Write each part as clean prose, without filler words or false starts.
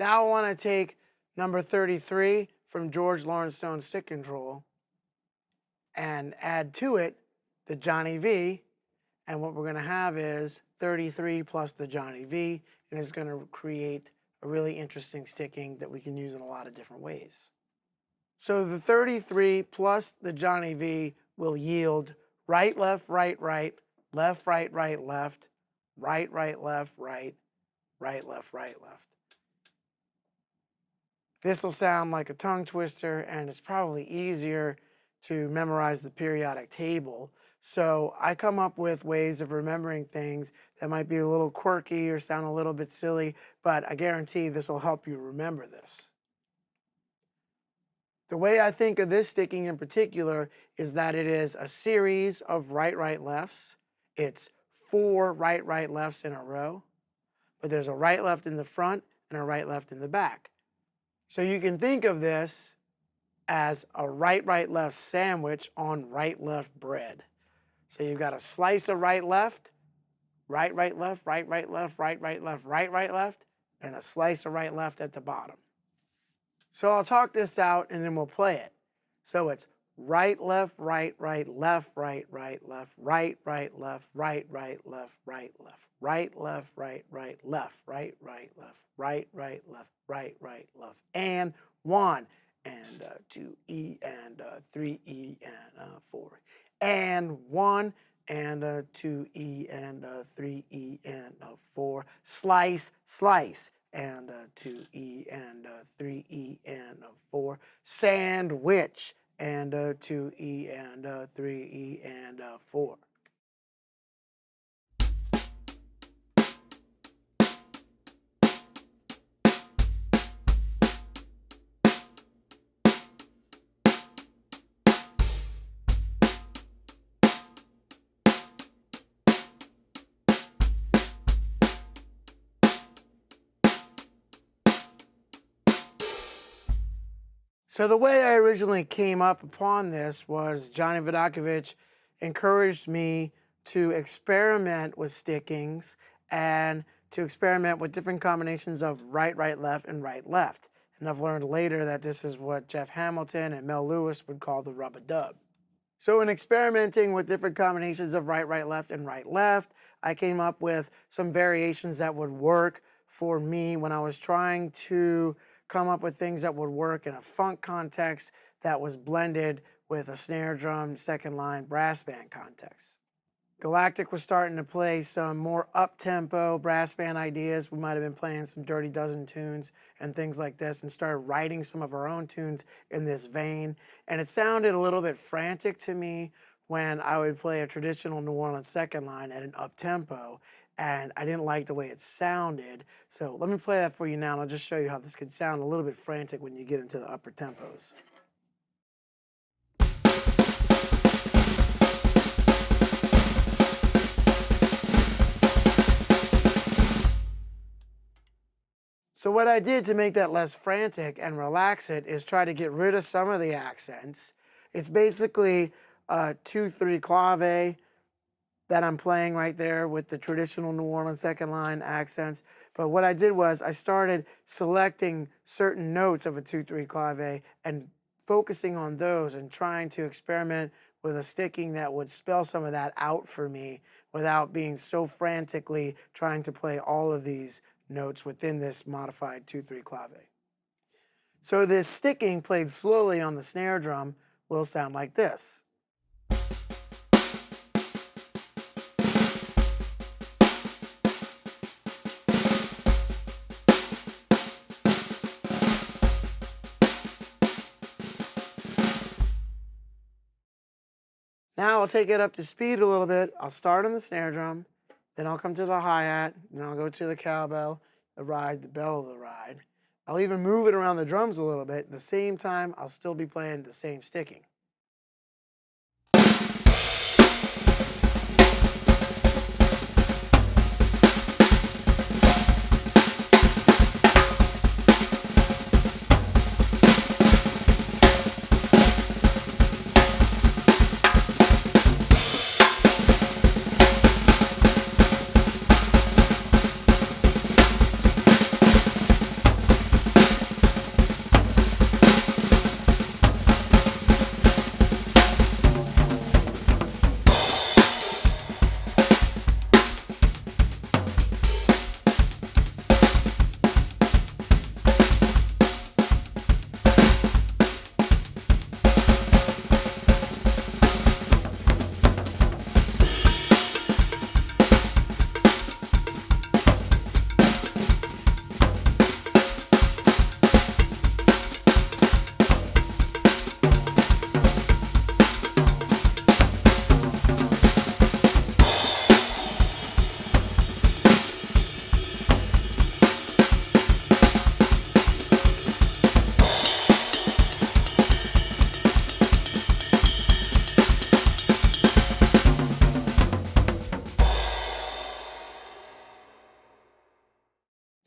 Now I want to take number 33 from George Lawrence Stone's Stick Control and add to it the Johnny V. And what we're going to have is 33 plus the Johnny V, and it's going to create a really interesting sticking that we can use in a lot of different ways. So the 33 plus the Johnny V will yield right, left, right, right, left, right, right, left, right, right, left, right, right, left, right, left. This will sound like a tongue twister, and it's probably easier to memorize the periodic table. So I come up with ways of remembering things that might be a little quirky or sound a little bit silly, but I guarantee this will help you remember this. The way I think of this sticking in particular is that it is a series of right, right, lefts. It's 4 right, right, lefts in a row, but there's a right, left in the front and a right, left in the back. So you can think of this as a right, right, left sandwich on right, left bread. So you've got a slice of right, left, right, right, left, right, right, left, right, right, left, right, right, left, and a slice of right, left at the bottom. So I'll talk this out and then we'll play it. So it's right, left, right, right, left, right, right, left, right, right, left, right, right, left, right, left, right, left, right, right, left, right, right, left, right, right, left, right, right, left, and 1 and 2 E and 3 E and 4 and 1 and 2 E and 3 E and 4 slice, slice and 2 E and 3 E and 4 sandwich and 2 E and 3 E and 4. So the way I originally came up upon this was Johnny Vodakovich encouraged me to experiment with stickings and to experiment with different combinations of right, right, left, and right, left. And I've learned later that this is what Jeff Hamilton and Mel Lewis would call the rub-a-dub. So in experimenting with different combinations of right, right, left, and right, left, I came up with some variations that would work for me when I was trying to come up with things that would work in a funk context that was blended with a snare drum, second line, brass band context. Galactic was starting to play some more up-tempo brass band ideas. We might have been playing some Dirty Dozen tunes and things like this and started writing some of our own tunes in this vein. And it sounded a little bit frantic to me when I would play a traditional New Orleans second line at an up-tempo, and I didn't like the way it sounded. So let me play that for you now, and I'll just show you how this could sound a little bit frantic when you get into the upper tempos. So what I did to make that less frantic and relax it is try to get rid of some of the accents. It's basically a 2-3 clave that I'm playing right there with the traditional New Orleans second line accents. But what I did was I started selecting certain notes of a 2-3 clave and focusing on those and trying to experiment with a sticking that would spell some of that out for me without being so frantically trying to play all of these notes within this modified 2-3 clave. So this sticking played slowly on the snare drum will sound like this. Now I'll take it up to speed a little bit. I'll start on the snare drum, then I'll come to the hi-hat, then I'll go to the cowbell, the ride, the bell of the ride. I'll even move it around the drums a little bit. At the same time, I'll still be playing the same sticking.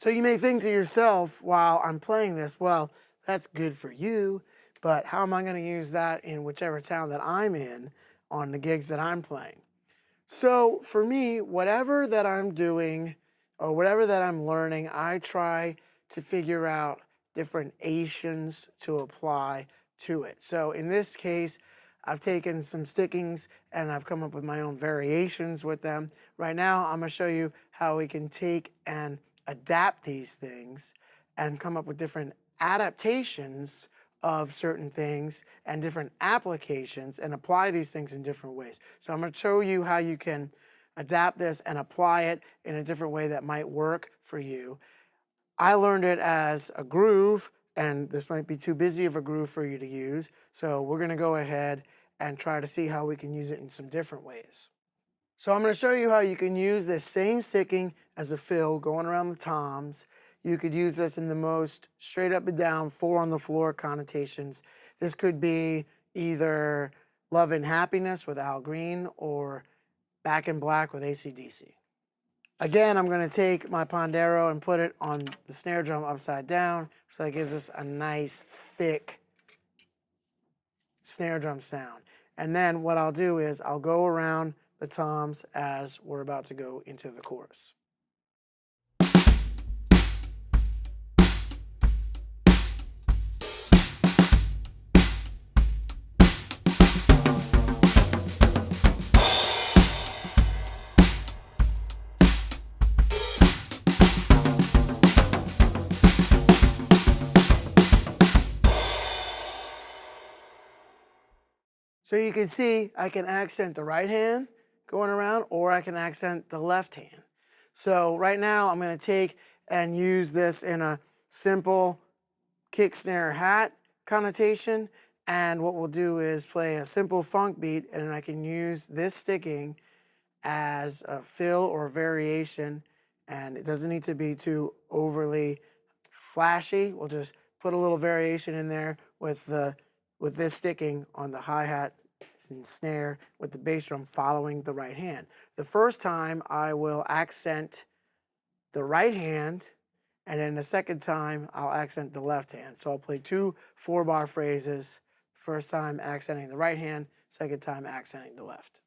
So you may think to yourself while I'm playing this, well, that's good for you, but how am I going to use that in whichever town that I'm in on the gigs that I'm playing? So for me, whatever that I'm doing or whatever that I'm learning, I try to figure out different ations to apply to it. So in this case, I've taken some stickings and I've come up with my own variations with them. Right now, I'm going to show you how we can take and adapt these things and come up with different adaptations of certain things and different applications and apply these things in different ways. So I'm going to show you how you can adapt this and apply it in a different way that might work for you. I learned it as a groove, and this might be too busy of a groove for you to use. So we're going to go ahead and try to see how we can use it in some different ways. So I'm going to show you how you can use this same sticking as a fill going around the toms. You could use this in the most straight up and down, 4 on the floor connotations. This could be either Love and Happiness with Al Green or Back in Black with AC/DC. Again, I'm going to take my Pandero and put it on the snare drum upside down, so that gives us a nice, thick snare drum sound. And then what I'll do is I'll go around the toms as we're about to go into the chorus. So you can see I can accent the right hand going around, or I can accent the left hand. So right now I'm going to take and use this in a simple kick, snare, hat connotation. And what we'll do is play a simple funk beat, and then I can use this sticking as a fill or variation. And it doesn't need to be too overly flashy. We'll just put a little variation in there with this sticking on the hi-hat and snare with the bass drum following the right hand. The first time I will accent the right hand, and then the second time I'll accent the left hand. So I'll play 2 4-bar phrases. First time accenting the right hand, second time accenting the left.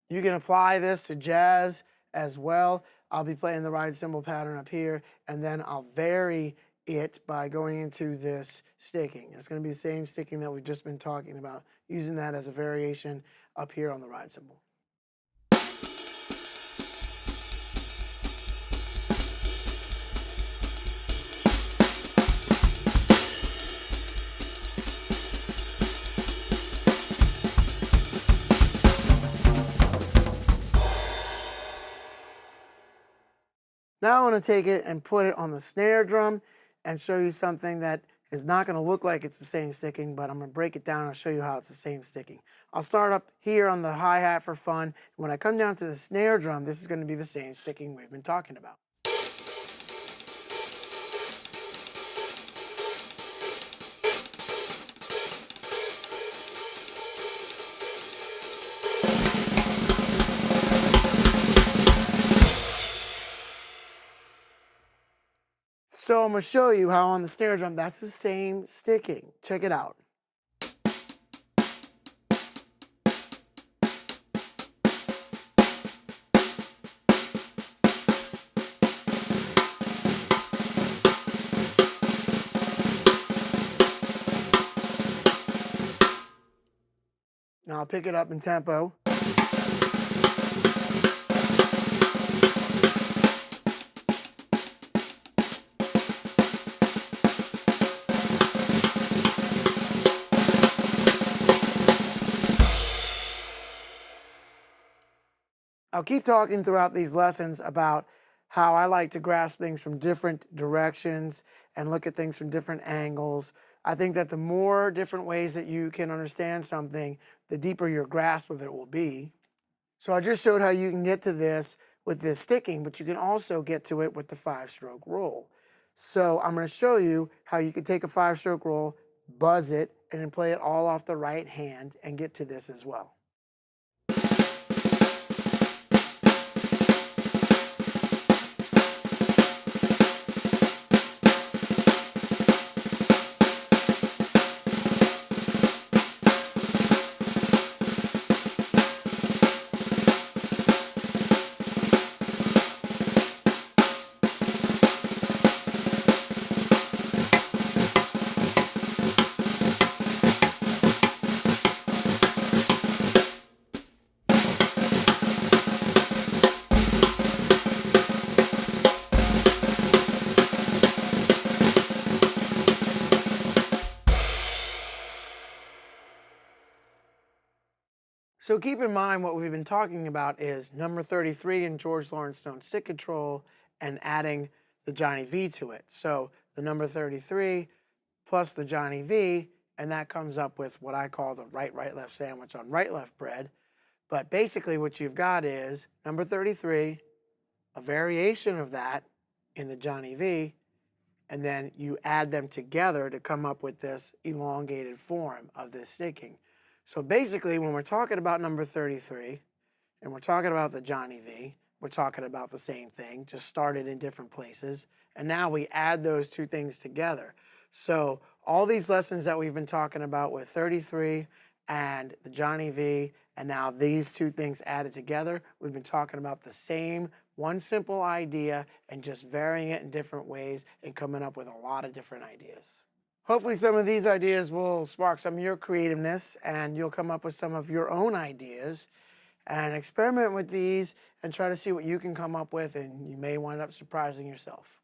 You can apply this to jazz as well. I'll be playing the ride cymbal pattern up here, and then I'll vary it by going into this sticking. It's going to be the same sticking that we've just been talking about, using that as a variation up here on the ride cymbal. Now I want to take it and put it on the snare drum and show you something that is not going to look like it's the same sticking, but I'm going to break it down and show you how it's the same sticking. I'll start up here on the hi-hat for fun. When I come down to the snare drum, this is going to be the same sticking we've been talking about. So I'm going to show you how on the snare drum, that's the same sticking. Check it out. Now I'll pick it up in tempo. I'll keep talking throughout these lessons about how I like to grasp things from different directions and look at things from different angles. I think that the more different ways that you can understand something, the deeper your grasp of it will be. So I just showed how you can get to this with this sticking, but you can also get to it with the 5-stroke roll. So I'm going to show you how you can take a 5-stroke roll, buzz it, and then play it all off the right hand and get to this as well. So keep in mind what we've been talking about is number 33 in George Lawrence Stone's stick control and adding the Johnny V to it. So the number 33 plus the Johnny V, and that comes up with what I call the right-right-left sandwich on right-left bread. But basically what you've got is number 33, a variation of that in the Johnny V, and then you add them together to come up with this elongated form of this sticking. So basically, when we're talking about number 33, and we're talking about the Johnny V, we're talking about the same thing, just started in different places, and now we add those two things together. So all these lessons that we've been talking about with 33 and the Johnny V, and now these two things added together, we've been talking about the same one simple idea and just varying it in different ways and coming up with a lot of different ideas. Hopefully some of these ideas will spark some of your creativeness and you'll come up with some of your own ideas and experiment with these and try to see what you can come up with, and you may wind up surprising yourself.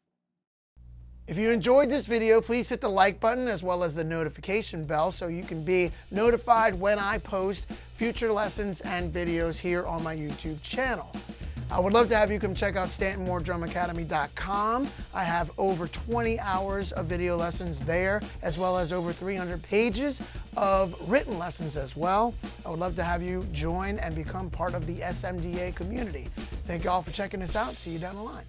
If you enjoyed this video, please hit the like button as well as the notification bell so you can be notified when I post future lessons and videos here on my YouTube channel. I would love to have you come check out StantonMooreDrumAcademy.com. I have over 20 hours of video lessons there, as well as over 300 pages of written lessons as well. I would love to have you join and become part of the SMDA community. Thank you all for checking this out. See you down the line.